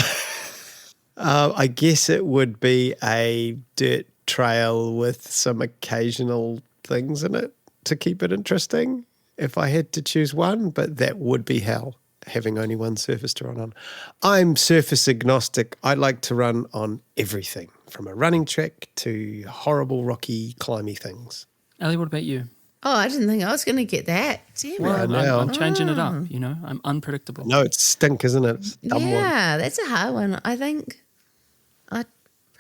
not. I guess it would be a dirt trail with some occasional things in it to keep it interesting if I had to choose one, but that would be hell, having only one surface to run on. I'm surface agnostic. I like to run on everything, from a running track to horrible, rocky, climby things. Ali, what about you? Oh, I didn't think I was going to get that. Damn Well, it. now- I'm changing it up, you know. I'm unpredictable. No, it's stink, isn't it? It's a dumb one. Yeah, that's a hard one. I think I'd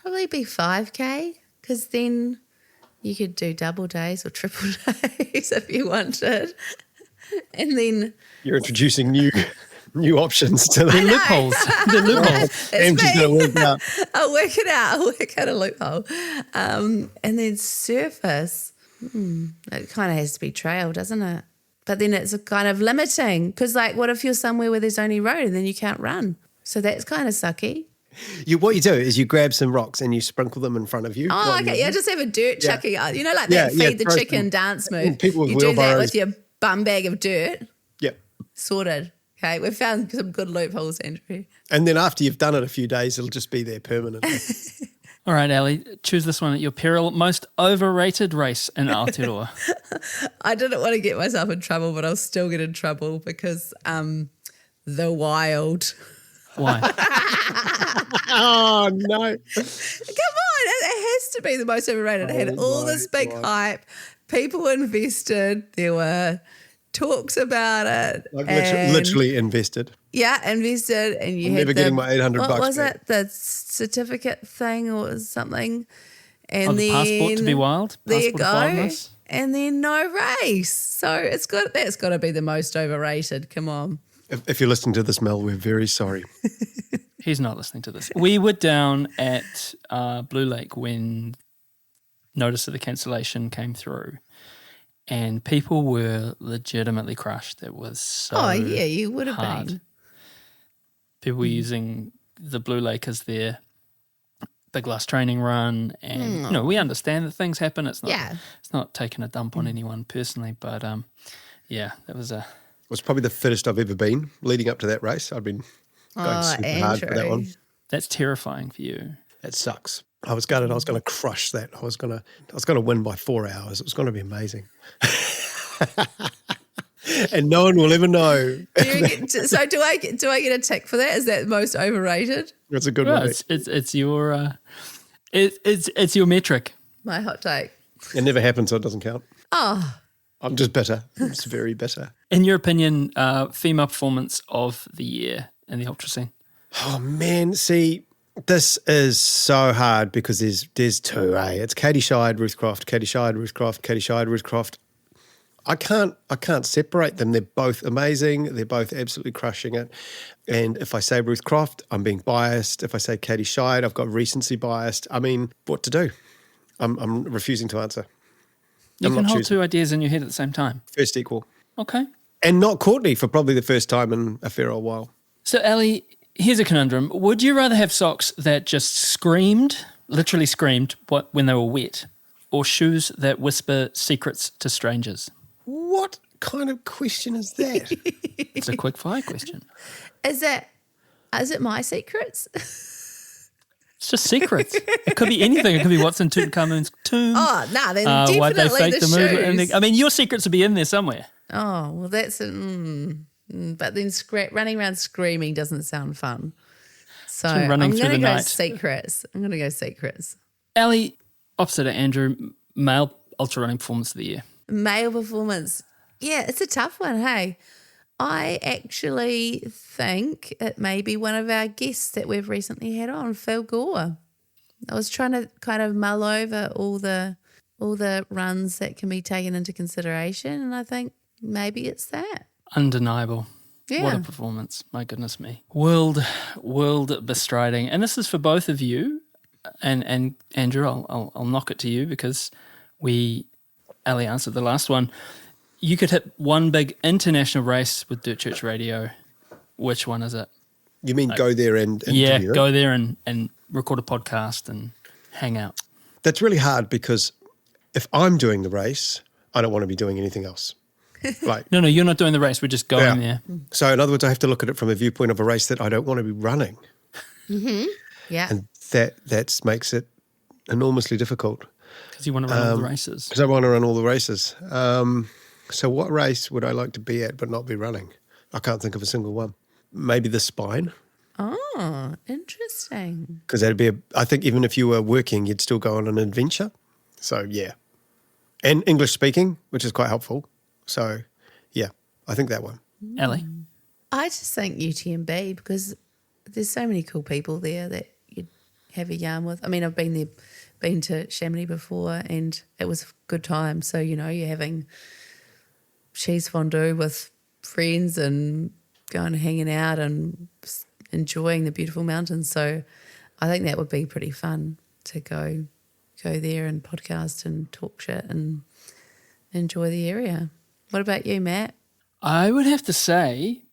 probably be 5K because then you could do double days or triple days if you wanted. And then You're introducing new options to the Loopholes. The loopholes. Am's just going to work out. I'll work it out. I'll work out a loophole. And then surface, it kind of has to be trail, doesn't it? But then it's a kind of limiting because, like, what if you're somewhere where there's only road and then you can't run? So that's kind of sucky. What you do is you grab some rocks and you sprinkle them in front of you. Oh, while okay. you're- Yeah, just have a dirt chucking out. You know, like Yeah, that yeah, feed the throw chicken some- dance move. people with You do that wheelbarrows. with your bum bag of dirt. Yep. Sorted. Okay, we've found some good loopholes, Andrew. And then after you've done it a few days, it'll just be there permanently. All right, Ali, choose this one at your peril. Most overrated race in Aotearoa. I didn't want to get myself in trouble, but I'll still get in trouble because the wild. Why? Oh, no. Come on, it has to be the most overrated. It had all this big hype. People invested. There were talks about it. Like and- literally invested. Yeah, invested, and you I'm had never getting my 800 what bucks was back. it? The certificate thing or something, and Oh, the then passport to be wild? There you Passport of go, wildness? and and then no race. So that's got to be the most overrated. Come on. If you're listening to this, Mel, we're very sorry. He's not listening to this. We were down at Blue Lake when notice of the cancellation came through, and people were legitimately crushed. It was so Oh yeah, you would have hard. been. People were using the Blue Lake as their big last training run, and you know we understand that things happen. It's not Yeah. it's not taking a dump on anyone personally, but yeah, that was a It was probably the fittest I've ever been leading up to that race. I've been going super hard for that Andrew. one. that's terrifying for you. It sucks. I was gutted. I was going to crush that. I was going to win by 4 hours. It was going to be amazing. And no one will ever know. So do I get a tick for that? Is that most overrated? It's a good Well, race. it's your it's your metric. My hot take. It never happened, so it doesn't count. Oh, I'm just bitter. I'm just very bitter. In your opinion, female performance of the year in the ultra scene? Oh man, see, this is so hard because there's two, eh? It's Katie Scheid, Ruth Croft, Katie Scheid, Ruth Croft, Katie Scheid, Ruth Croft. I can't separate them. They're both amazing. They're both absolutely crushing it. And if I say Ruth Croft, I'm being biased. If I say Katie Scheid, I've got recency biased. I mean, what to do? I'm refusing to answer. You I'm can not hold choosing. two ideas in your head at the same time. First equal. Okay. And not Courtney for probably the first time in a fair old while. So, Ali, here's a conundrum. Would you rather have socks that just screamed, literally screamed, when they were wet, or shoes that whisper secrets to strangers? What kind of question is that? It's a quick fire question. Is it my secrets? It's just secrets. It could be anything. It could be what's in Tutankhamun's tomb. Oh, no, then Why'd they definitely fake the the movement? shoes. I mean, your secrets would be in there somewhere. Oh, well, that's but then running around screaming doesn't sound fun. So So running I'm through going to the go night. secrets. I'm going to go secrets. Ali, opposite of Andrew, male ultra running performance of the year. Male performance. Yeah, it's a tough one, hey. I actually think it may be one of our guests that we've recently had on, Phil Gore. I was trying to kind of mull over all the runs that can be taken into consideration, and I think maybe it's that. Undeniable. Yeah. What a performance. My goodness me. World bestriding. And this is for both of you. And Andrew, I'll knock it to you because Ali answered the last one. You could hit one big international race with Dirt Church Radio. Which one is it? You mean go there and Yeah, interview them? go there and record a podcast and hang out. That's really hard because if I'm doing the race, I don't want to be doing anything else. Like, No, you're not doing the race. We're just going there. So in other words, I have to look at it from a viewpoint of a race that I don't want to be running. Yeah. And that makes it enormously difficult Because you want to run all the races. because I want to run all the races. So what race would I like to be at but not be running? I can't think of a single one. Maybe the Spine, Oh, interesting. because I think even if you were working, you'd still go on an adventure. So yeah. And English speaking, which is quite helpful. So yeah, I think that one. Ali? I just think UTMB because there's so many cool people there that you'd have a yarn with. I mean, I've been to Chamonix before and it was a good time. So, you're having cheese fondue with friends and going and hanging out and enjoying the beautiful mountains. So I think that would be pretty fun to go there and podcast and talk shit and enjoy the area. What about you, Matt? I would have to say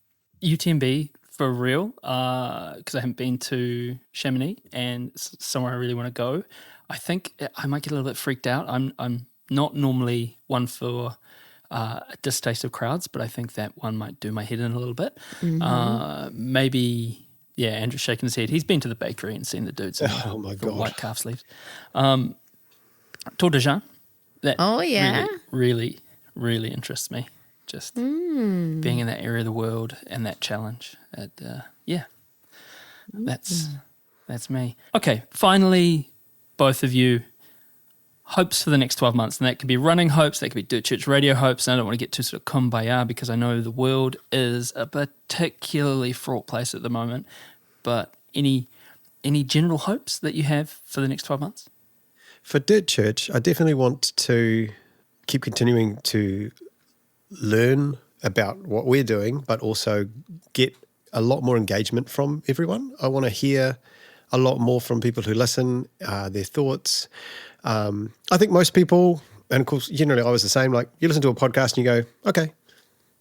UTMB for real because I haven't been to Chamonix and it's somewhere I really want to go. I think I might get a little bit freaked out. I'm not normally one for a distaste of crowds, but I think that one might do my head in a little bit. Maybe, yeah, Andrew's shaking his head. He's been to the bakery and seen the dudes in Oh, my the God. white calf sleeves. Tour de Jean. That Oh, yeah. really, really interests me. Just being in that area of the world and that challenge. That's me. Okay, finally, both of you, hopes for the next 12 months. And that could be running hopes, that could be Dirt Church Radio hopes. And I don't want to get too sort of kumbaya because I know the world is a particularly fraught place at the moment. But any general hopes that you have for the next 12 months? For Dirt Church, I definitely want to keep continuing to learn about what we're doing, but also get a lot more engagement from everyone. I want to hear a lot more from people who listen, their thoughts. I think most people, and of course, generally I was the same, like you listen to a podcast and you go, okay,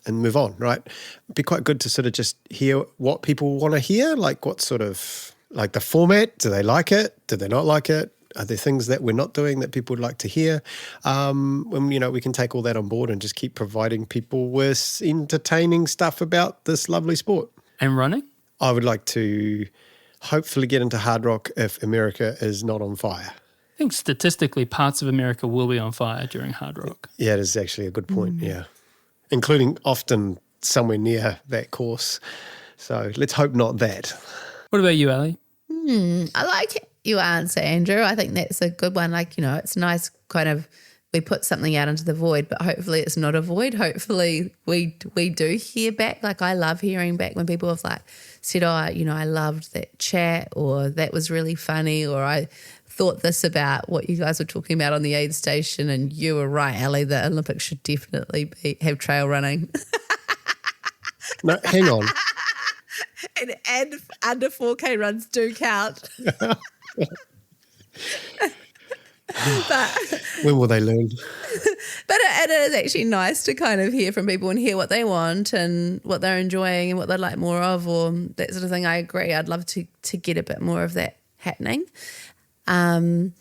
and move on, right? It'd be quite good to sort of just hear what people want to hear, like what sort of, like the format, do they like it? Do they not like it? Are there things that we're not doing that people would like to hear? When, we can take all that on board and just keep providing people with entertaining stuff about this lovely sport. And running? I would like to hopefully get into hard rock if America is not on fire. I think statistically parts of America will be on fire during Hard Rock. Yeah, that is actually a good point, yeah. Including often somewhere near that course. So let's hope not that. What about you, Ali? I like your answer, Andrew. I think that's a good one. Like, it's nice kind of we put something out into the void, but hopefully it's not a void. Hopefully we do hear back. Like I love hearing back when people have like said, I loved that chat or that was really funny or I thought this about what you guys were talking about on the AidStation and you were right, Ali, the Olympics should definitely have trail running. No, hang on. and under 4K runs do count. But When will they learn? But it is actually nice to kind of hear from people and hear what they want and what they're enjoying and what they'd like more of or that sort of thing. I agree. I'd love to get a bit more of that happening. And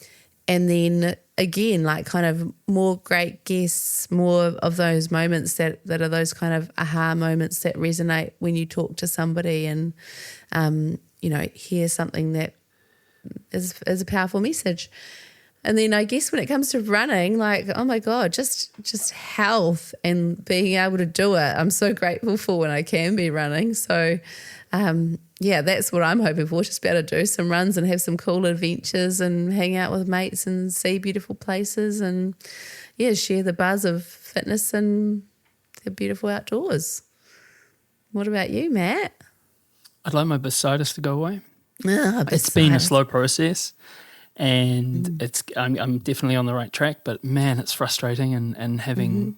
And then again, like kind of more great guests, more of those moments that are those kind of aha moments that resonate when you talk to somebody and, hear something that is a powerful message. And then I guess when it comes to running, like, oh my God, just health and being able to do it. I'm so grateful for when I can be running. So, that's what I'm hoping for, just be able to do some runs and have some cool adventures and hang out with mates and see beautiful places and, share the buzz of fitness and the beautiful outdoors. What about you, Matt? I'd like my bursitis to go away. Oh, It's been a slow process, and I'm definitely on the right track. But man, it's frustrating, and having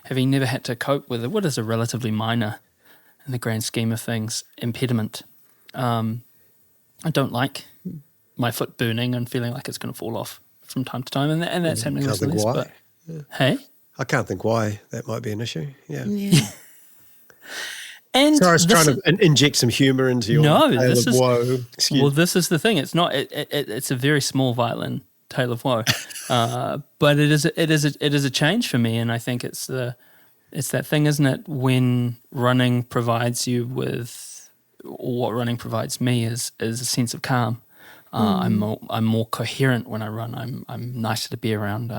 having never had to cope with what is a relatively minor, in the grand scheme of things, impediment. I don't like my foot burning and feeling like it's going to fall off from time to time, and that's happening Can't think recently. why. But hey, I can't think why that might be an issue. Yeah. and So I was this trying to inject some humour into your No, tale this of is- woe. Excuse Well, this is the thing. It's not. It's a very small violin tale of woe, but it is a change for me, and I think it's that thing, isn't it? When running provides you with, or what running provides me is a sense of calm. I'm more coherent when I run. I'm nicer to be around.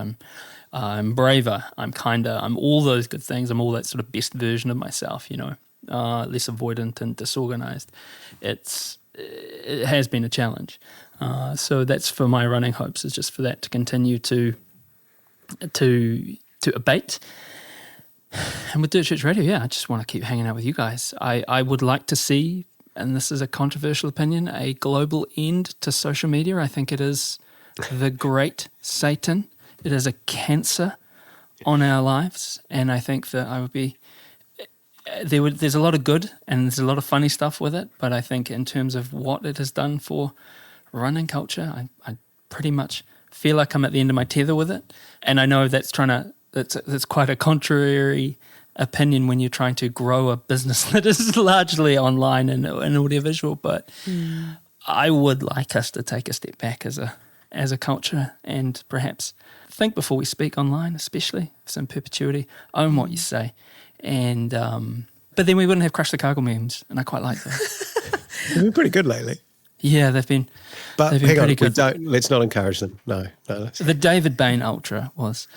I'm braver. I'm kinder. I'm all those good things. I'm all that sort of best version of myself. Less avoidant and disorganized. It has been a challenge. So that's for my running hopes, is just for that to continue to abate. And with Dirt Church Radio, I just want to keep hanging out with you guys. I would like to see, and this is a controversial opinion, a global end to social media. I think it is the great Satan. It is a cancer on our lives, and I think that I would be. There's a lot of good and there's a lot of funny stuff with it, but I think in terms of what it has done for running culture, I pretty much feel like I'm at the end of my tether with it. And I know that's quite a contrary opinion when you're trying to grow a business that is largely online and audiovisual, but I would like us to take a step back as a culture and perhaps think before we speak online, especially some perpetuity, own what you say. And but then we wouldn't have Crush the Cargill memes, and I quite like that. They've been pretty good lately. Yeah, they've been But pretty hang on, good. let's not encourage them. No. The David Bain Ultra was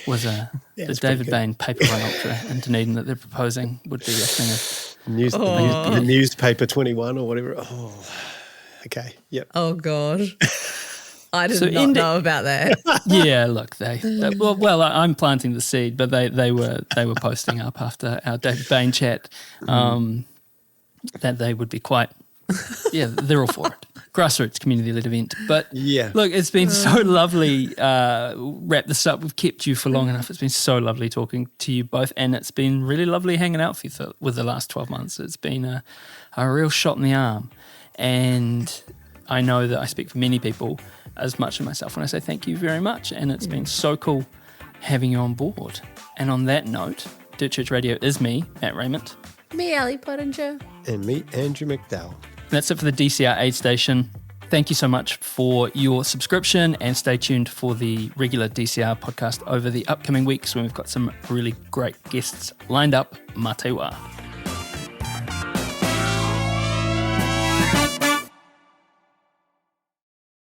the it's David pretty Bain paper run ultra in Dunedin that they're proposing would be a thing of the newspaper 21 or whatever. Oh, okay. Yep. Oh God. I did So not know about that. yeah. Look, I'm planting the seed, but they were posting up after our David Bain chat that they would be quite they're all for it. Grassroots community-led event. But look, it's been so lovely. Wrap this up. We've kept you for long enough. It's been so lovely talking to you both, and it's been really lovely hanging out with the last 12 months. It's been a real shot in the arm, and I know that I speak for many people as much as myself when I say thank you very much, and it's been so cool having you on board. And on that note, Dirt Church Radio is me, Matt Raymond. Me, Ali Pottinger. And me, Andrew McDowell. That's it for the DCR AidStation. Thank you so much for your subscription, and stay tuned for the regular DCR podcast over the upcoming weeks when we've got some really great guests lined up. Mā te wā.